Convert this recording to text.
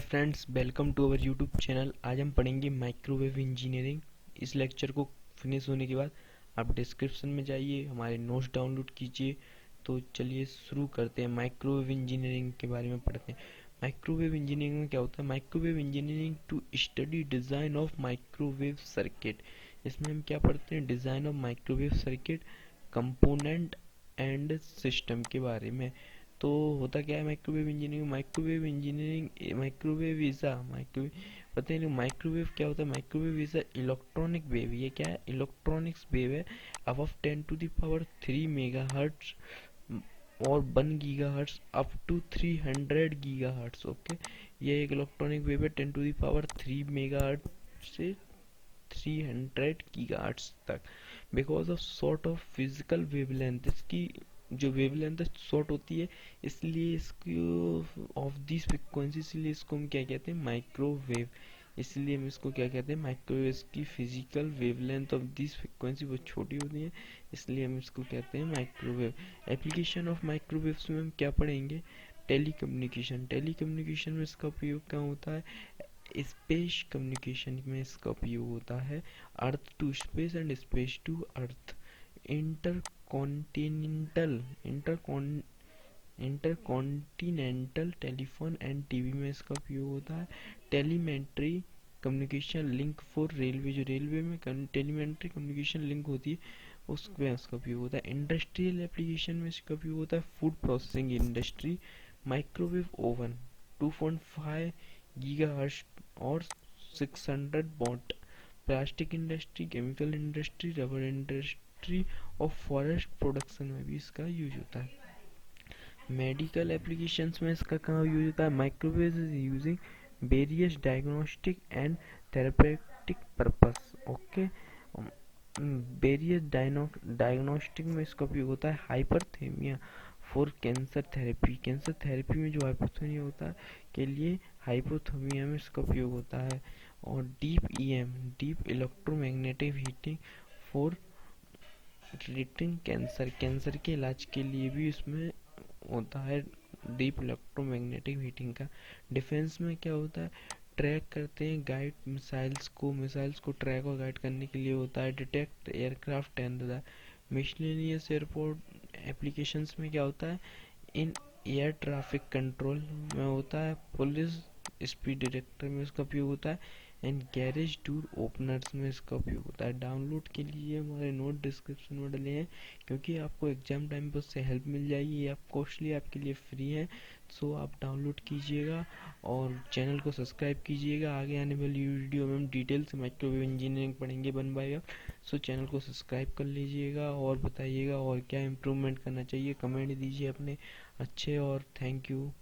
Friends, welcome to our YouTube channel. आज हम पढ़ेंगे माइक्रोवेव इंजीनियरिंग। इस लेक्चर को फिनिश होने के बाद आप डिस्क्रिप्शन में जाइए, हमारे नोट्स डाउनलोड कीजिए। तो चलिए शुरू करते हैं, माइक्रोवेव इंजीनियरिंग के बारे में पढ़ते हैं। माइक्रोवेव इंजीनियरिंग में क्या होता है? Microwave engineering to study design of microwave circuit. इसमें हम क्या पढ़ते हैं? Design of microwave circuit, component and system के बारे में। तो होता क्या है microwave engineering? Microwave is a microwave, पता ही नहीं माइक्रोवेव क्या होता है। Microwave is a electronic wave. ये क्या है? इलेक्ट्रॉनिक्स वेव है। अब 10 to the power 3 मेगाहर्ट्ज और 1 gigahertz up to 300 gigahertz. Okay, ये एक इलेक्ट्रॉनिक वेव है 10 to the power 3 मेगाहर्ट्ज से 300 गीगाहर्ट्ज तक। Because of short of physical wavelength, इसकी जो वेवलेंथ शॉर्ट होती है, इसलिए इसको ऑफ दिस फ्रिक्वेंसी, इसलिए इसको हम क्या कहते हैं? माइक्रोवेव। इसलिए हम इसको क्या कहते हैं? माइक्रोवेव। की physical wavelength of this frequency वो छोटी होती है, इसलिए हम इसको कहते हैं माइक्रोवेव। एप्लीकेशन ऑफ माइक्रोवेव्स में हम क्या पढ़ेंगे? टेलीकम्युनिकेशन। टेलीकम्युनिकेशन में इसका उपयोग क्या होता है? स्पेस कम्युनिकेशन में इसका उपयोग होता है। Earth to space and space to earth. Intercontinental intercontinental telephone and TV में इसका उपयोग होता है। Telemetry communication link for railway, जो रेलवे में टेलीमेट्री कम्युनिकेशन लिंक होती है उसमें इसका उपयोग होता है। इंडस्ट्रियल एप्लीकेशन में इसका उपयोग होता है। Food processing industry. Microwave oven 2.5 gigahertz और 600 what. Plastic industry, chemical industry, rubber industry और फॉरेस्ट प्रोडक्शन में भी इसका यूज होता है। मेडिकल एप्लीकेशंस में इसका कहाँ यूज होता है? Microwave is using various diagnostic and therapeutic purpose. Okay, various diagnostic में इसका उपयोग होता है। Hyperthermia for cancer therapy. Cancer therapy में जो हाइपोथेमिया होता है के लिए हाइपोथेमिया में इसका उपयोग होता है। और deep EM, deep electromagnetic heating for treating cancer. Cancer के इलाज के लिए भी इसमें होता है डीप इलेक्ट्रोमैग्नेटिक हीटिंग का। डिफेंस में क्या होता है? ट्रैक करते हैं गाइड मिसाइल्स को ट्रैक और गाइड करने के लिए होता है। Detect aircraft and miscellaneous airport applications में क्या होता है? इन एयर ट्रैफिक कंट्रोल में होता है। पुलिस स्पीड डिटेक्टर में इसका उपयोग होता है। एंड गैरेज डोर ओपनर्स में इसका उपयोग होता है। डाउनलोड के लिए हमारे नोट डिस्क्रिप्शन में डले हैं, क्योंकि आपको एग्जाम टाइम पर उससे हेल्प मिल जाएगी। ये आप कॉस्टली आपके लिए फ्री है, सो आप डाउनलोड कीजिएगा और चैनल को सब्सक्राइब कीजिएगा। आगे आने वाली वीडियो में हम डिटेल से माइक्रोवेव इंजीनियरिंग पढ़ेंगे 1 बाय 1। सो चैनल को सब्सक्राइब कर लीजिएगा और बताइएगा और क्या इम्प्रूवमेंट करना चाहिए, कमेंट दीजिए अपने अच्छे। और थैंक यू।